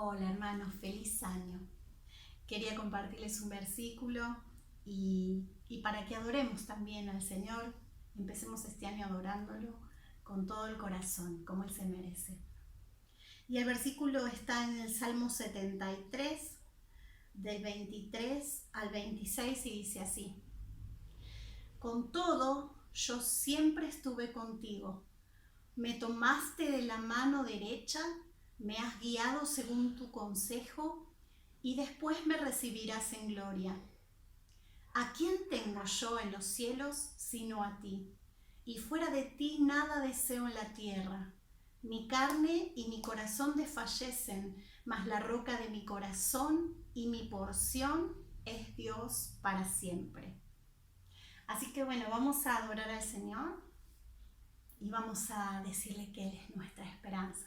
Hola hermanos, feliz año. Quería compartirles un versículo y para que adoremos también al Señor, empecemos este año adorándolo con todo el corazón, como Él se merece. Y el versículo está en el Salmo 73, del 23 al 26 y dice así: Con todo, yo siempre estuve contigo. Me tomaste de la mano derecha, me has guiado según tu consejo, y después me recibirás en gloria. ¿A quién tengo yo en los cielos sino a ti? Y fuera de ti nada deseo en la tierra. Mi carne y mi corazón desfallecen, mas la roca de mi corazón y mi porción es Dios para siempre. Así que bueno, vamos a adorar al Señor y vamos a decirle que Él es nuestra esperanza.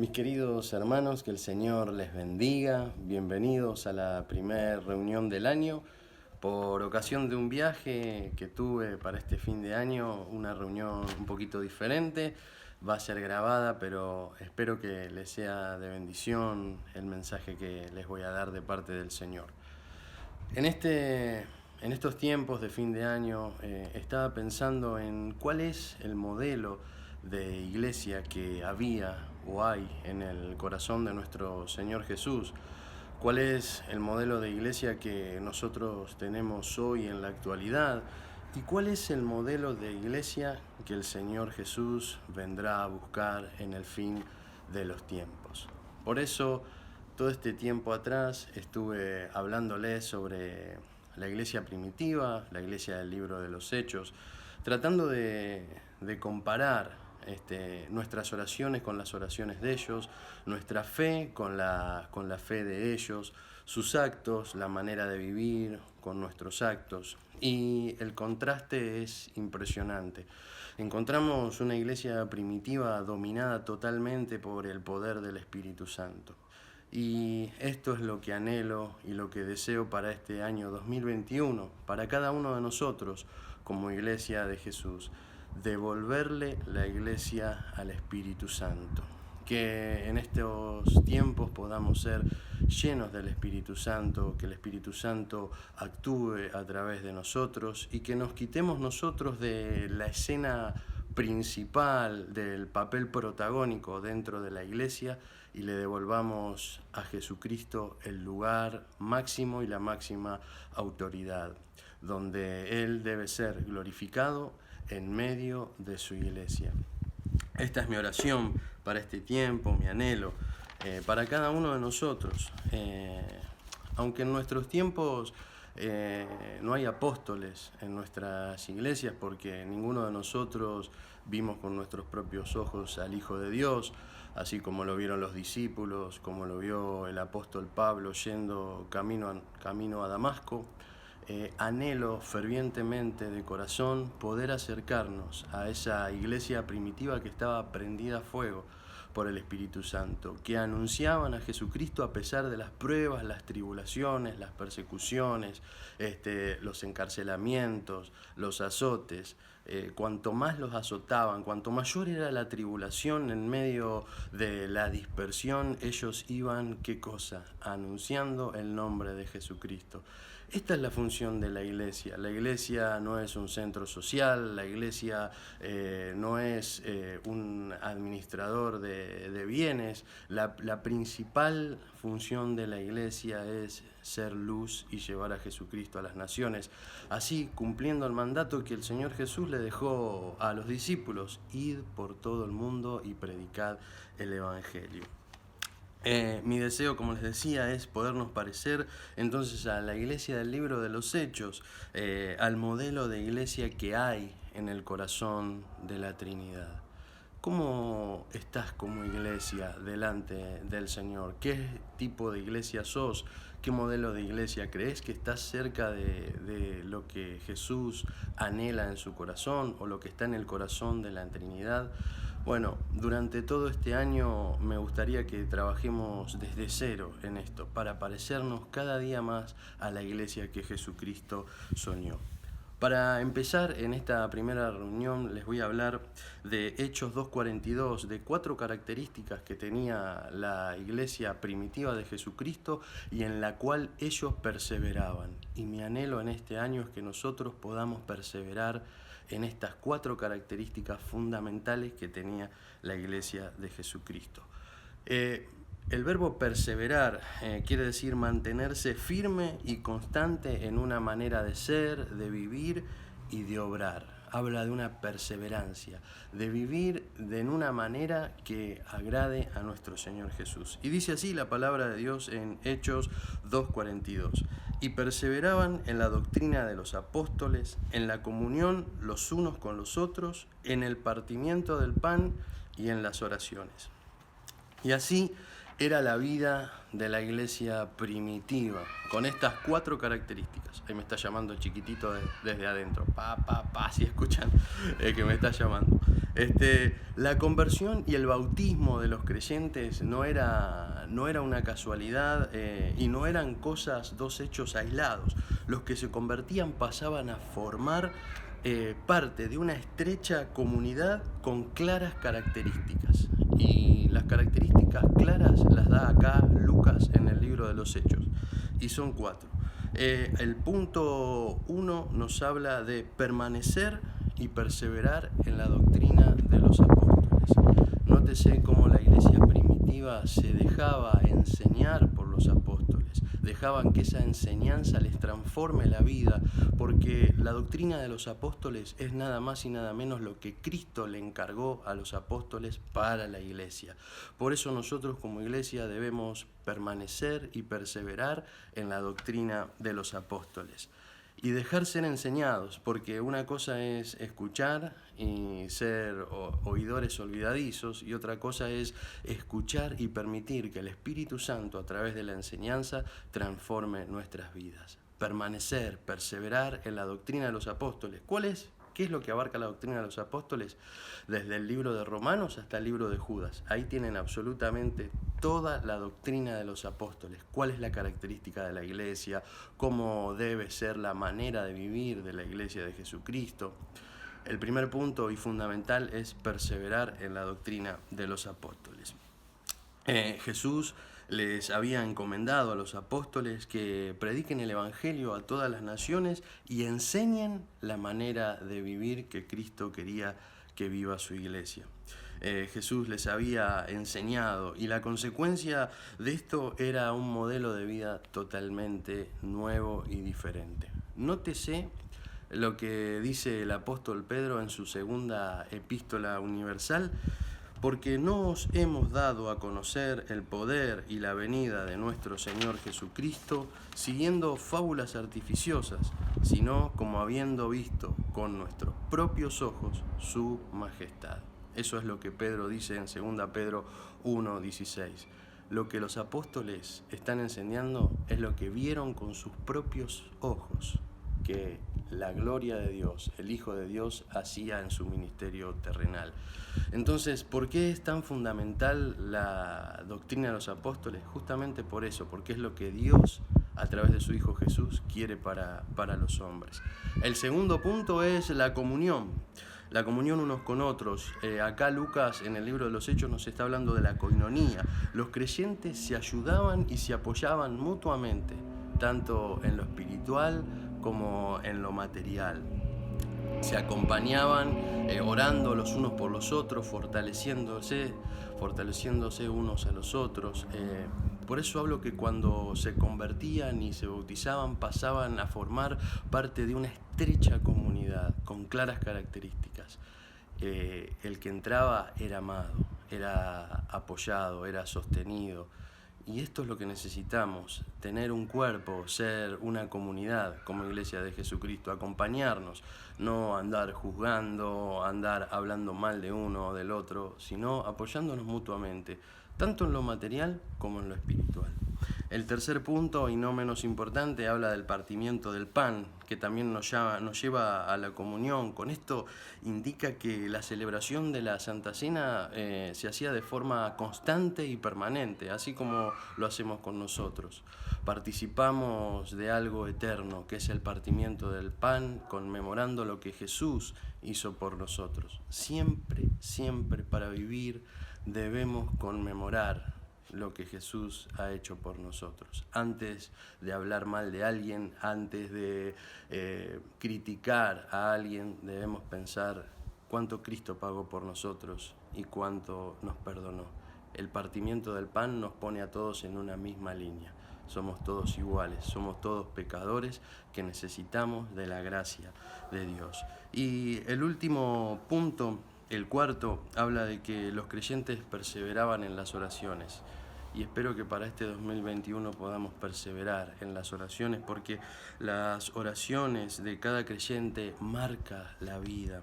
Mis queridos hermanos, que el Señor les bendiga. Bienvenidos a la primera reunión del año. Por ocasión de un viaje que tuve para este fin de año, una reunión un poquito diferente. Va a ser grabada, pero espero que les sea de bendición el mensaje que les voy a dar de parte del Señor. En estos tiempos de fin de año estaba pensando en cuál es el modelo de iglesia que había o hay en el corazón de nuestro Señor Jesús. ¿Cuál es el modelo de iglesia que nosotros tenemos hoy en la actualidad? ¿Y cuál es el modelo de iglesia que el Señor Jesús vendrá a buscar en el fin de los tiempos? Por eso, todo este tiempo atrás estuve hablándoles sobre la iglesia primitiva, la iglesia del libro de los Hechos, tratando de comparar nuestras oraciones con las oraciones de ellos, nuestra fe con la fe de ellos, sus actos, la manera de vivir con nuestros actos. Y el contraste es impresionante. Encontramos una iglesia primitiva dominada totalmente por el poder del Espíritu Santo. Y esto es lo que anhelo y lo que deseo para este año 2021, para cada uno de nosotros como iglesia de Jesús. Devolverle la iglesia al Espíritu Santo. Que en estos tiempos podamos ser llenos del Espíritu Santo, que el Espíritu Santo actúe a través de nosotros y que nos quitemos nosotros de la escena principal, del papel protagónico dentro de la iglesia y le devolvamos a Jesucristo el lugar máximo y la máxima autoridad, donde Él debe ser glorificado en medio de su iglesia. Esta es mi oración para este tiempo, mi anhelo, para cada uno de nosotros. Aunque en nuestros tiempos no hay apóstoles en nuestras iglesias, porque ninguno de nosotros vimos con nuestros propios ojos al Hijo de Dios, así como lo vieron los discípulos, como lo vio el apóstol Pablo yendo camino a Damasco. Anhelo fervientemente de corazón poder acercarnos a esa iglesia primitiva que estaba prendida a fuego por el Espíritu Santo, que anunciaban a Jesucristo a pesar de las pruebas, las tribulaciones, las persecuciones, los encarcelamientos, los azotes. Cuanto más los azotaban, cuanto mayor era la tribulación en medio de la dispersión, ellos iban, ¿qué cosa? Anunciando el nombre de Jesucristo. Esta es la función de la iglesia. La iglesia no es un centro social, la iglesia no es un administrador de bienes. La principal función de la iglesia es ser luz y llevar a Jesucristo a las naciones. Así, cumpliendo el mandato que el Señor Jesús le dejó a los discípulos: id por todo el mundo y predicad el Evangelio. Mi deseo, como les decía, es podernos parecer entonces a la iglesia del libro de los Hechos, al modelo de iglesia que hay en el corazón de la Trinidad. ¿Cómo estás como iglesia delante del Señor? ¿Qué tipo de iglesia sos? ¿Qué modelo de iglesia crees que estás cerca de lo que Jesús anhela en su corazón o lo que está en el corazón de la Trinidad? Bueno, durante todo este año me gustaría que trabajemos desde cero en esto, para parecernos cada día más a la iglesia que Jesucristo soñó. Para empezar, en esta primera reunión les voy a hablar de Hechos 2:42, de 4 características que tenía la iglesia primitiva de Jesucristo y en la cual ellos perseveraban. Y mi anhelo en este año es que nosotros podamos perseverar en estas 4 características fundamentales que tenía la iglesia de Jesucristo. El verbo perseverar quiere decir mantenerse firme y constante en una manera de ser, de vivir y de obrar. Habla de una perseverancia, de vivir en una manera que agrade a nuestro Señor Jesús. Y dice así la palabra de Dios en Hechos 2:42. Y perseveraban en la doctrina de los apóstoles, en la comunión los unos con los otros, en el partimiento del pan y en las oraciones. Y así era la vida de la iglesia primitiva, con estas 4 características. Ahí me está llamando el chiquitito desde adentro. Si escuchan que me está llamando. La conversión y el bautismo de los creyentes no era una casualidad y no eran dos hechos aislados. Los que se convertían pasaban a formar parte de una estrecha comunidad con claras características. Y las características claras las da acá Lucas en el libro de los Hechos. Y son 4. El punto 1 nos habla de permanecer y perseverar en la doctrina de los apóstoles. Nótese cómo la iglesia primitiva se dejaba enseñar por los apóstoles, dejaban que esa enseñanza les transforme la vida, porque la doctrina de los apóstoles es nada más y nada menos lo que Cristo le encargó a los apóstoles para la iglesia. Por eso nosotros como iglesia debemos permanecer y perseverar en la doctrina de los apóstoles. Y dejar ser enseñados, porque una cosa es escuchar y ser oidores olvidadizos, y otra cosa es escuchar y permitir que el Espíritu Santo a través de la enseñanza transforme nuestras vidas. Permanecer, perseverar en la doctrina de los apóstoles. ¿Qué es lo que abarca la doctrina de los apóstoles? Desde el libro de Romanos hasta el libro de Judas. Ahí tienen absolutamente toda la doctrina de los apóstoles. ¿Cuál es la característica de la iglesia? ¿Cómo debe ser la manera de vivir de la iglesia de Jesucristo? El primer punto y fundamental es perseverar en la doctrina de los apóstoles. Jesús les había encomendado a los apóstoles que prediquen el Evangelio a todas las naciones y enseñen la manera de vivir que Cristo quería que viva su iglesia. Jesús les había enseñado y la consecuencia de esto era un modelo de vida totalmente nuevo y diferente. Nótese lo que dice el apóstol Pedro en su segunda epístola universal: porque no os hemos dado a conocer el poder y la venida de nuestro Señor Jesucristo siguiendo fábulas artificiosas, sino como habiendo visto con nuestros propios ojos su majestad. Eso es lo que Pedro dice en 2 Pedro 1:16. Lo que los apóstoles están enseñando es lo que vieron con sus propios ojos, que la gloria de Dios, el Hijo de Dios, hacía en su ministerio terrenal. Entonces, ¿por qué es tan fundamental la doctrina de los apóstoles? Justamente por eso, porque es lo que Dios, a través de su Hijo Jesús, quiere para los hombres. El segundo punto es la comunión unos con otros. Acá Lucas, en el libro de los Hechos, nos está hablando de la koinonía. Los creyentes se ayudaban y se apoyaban mutuamente, tanto en lo espiritual como en lo material. Se acompañaban orando los unos por los otros, fortaleciéndose unos a los otros. Por eso hablo que cuando se convertían y se bautizaban, pasaban a formar parte de una estrecha comunidad con claras características. El que entraba era amado, era apoyado, era sostenido. Y esto es lo que necesitamos, tener un cuerpo, ser una comunidad como Iglesia de Jesucristo, acompañarnos, no andar juzgando, andar hablando mal de uno o del otro, sino apoyándonos mutuamente, tanto en lo material como en lo espiritual. El tercer punto, y no menos importante, habla del partimiento del pan, que también nos lleva a la comunión. Con esto indica que la celebración de la Santa Cena se hacía de forma constante y permanente, así como lo hacemos con nosotros. Participamos de algo eterno, que es el partimiento del pan, conmemorando lo que Jesús hizo por nosotros. Siempre, siempre para vivir debemos conmemorar lo que Jesús ha hecho por nosotros. Antes de hablar mal de alguien, antes de criticar a alguien, debemos pensar cuánto Cristo pagó por nosotros y cuánto nos perdonó. El partimiento del pan nos pone a todos en una misma línea. Somos todos iguales, somos todos pecadores que necesitamos de la gracia de Dios. Y el último punto, el cuarto, habla de que los creyentes perseveraban en las oraciones. Y espero que para este 2021 podamos perseverar en las oraciones, porque las oraciones de cada creyente marcan la vida.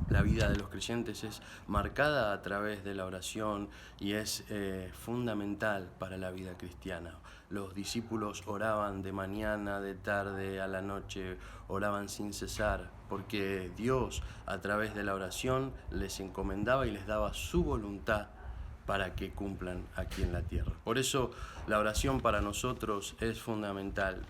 La vida de los creyentes es marcada a través de la oración y es fundamental para la vida cristiana. Los discípulos oraban de mañana, de tarde, a la noche, oraban sin cesar, porque Dios a través de la oración les encomendaba y les daba su voluntad para que cumplan aquí en la tierra. Por eso la oración para nosotros es fundamental.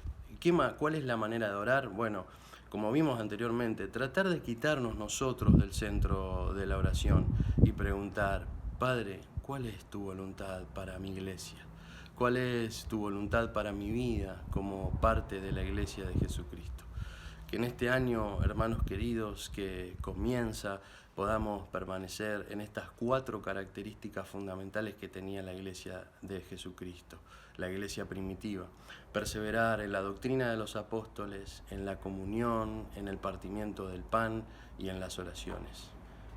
¿Cuál es la manera de orar? Bueno, como vimos anteriormente, tratar de quitarnos nosotros del centro de la oración y preguntar: Padre, ¿cuál es tu voluntad para mi iglesia? ¿Cuál es tu voluntad para mi vida como parte de la iglesia de Jesucristo? Que en este año, hermanos queridos, que comienza, podamos permanecer en estas 4 características fundamentales que tenía la iglesia de Jesucristo, la iglesia primitiva. Perseverar en la doctrina de los apóstoles, en la comunión, en el partimiento del pan y en las oraciones.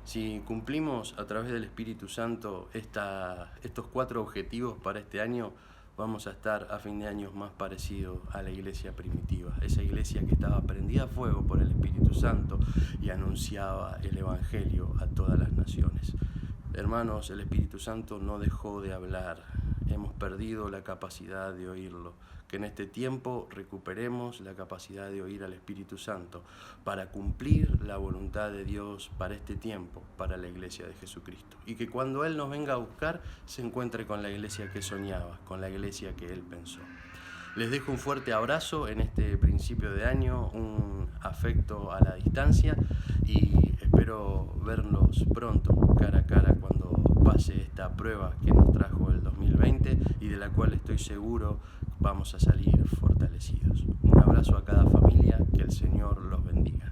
Si cumplimos a través del Espíritu Santo estos 4 objetivos para este año, vamos a estar a fin de año más parecidos a la iglesia primitiva, esa iglesia que estaba prendida a fuego por el Espíritu Santo y anunciaba el Evangelio a todas las naciones. Hermanos, el Espíritu Santo no dejó de hablar, hemos perdido la capacidad de oírlo. Que en este tiempo recuperemos la capacidad de oír al Espíritu Santo para cumplir la voluntad de Dios para este tiempo, para la iglesia de Jesucristo. Y que cuando Él nos venga a buscar, se encuentre con la iglesia que soñaba, con la iglesia que Él pensó. Les dejo un fuerte abrazo en este principio de año, un afecto a la distancia y espero verlos pronto, cara a cara, cuando pase esta prueba que nos trajo el 2020 y de la cual estoy seguro vamos a salir fortalecidos. Un abrazo a cada familia, que el Señor los bendiga.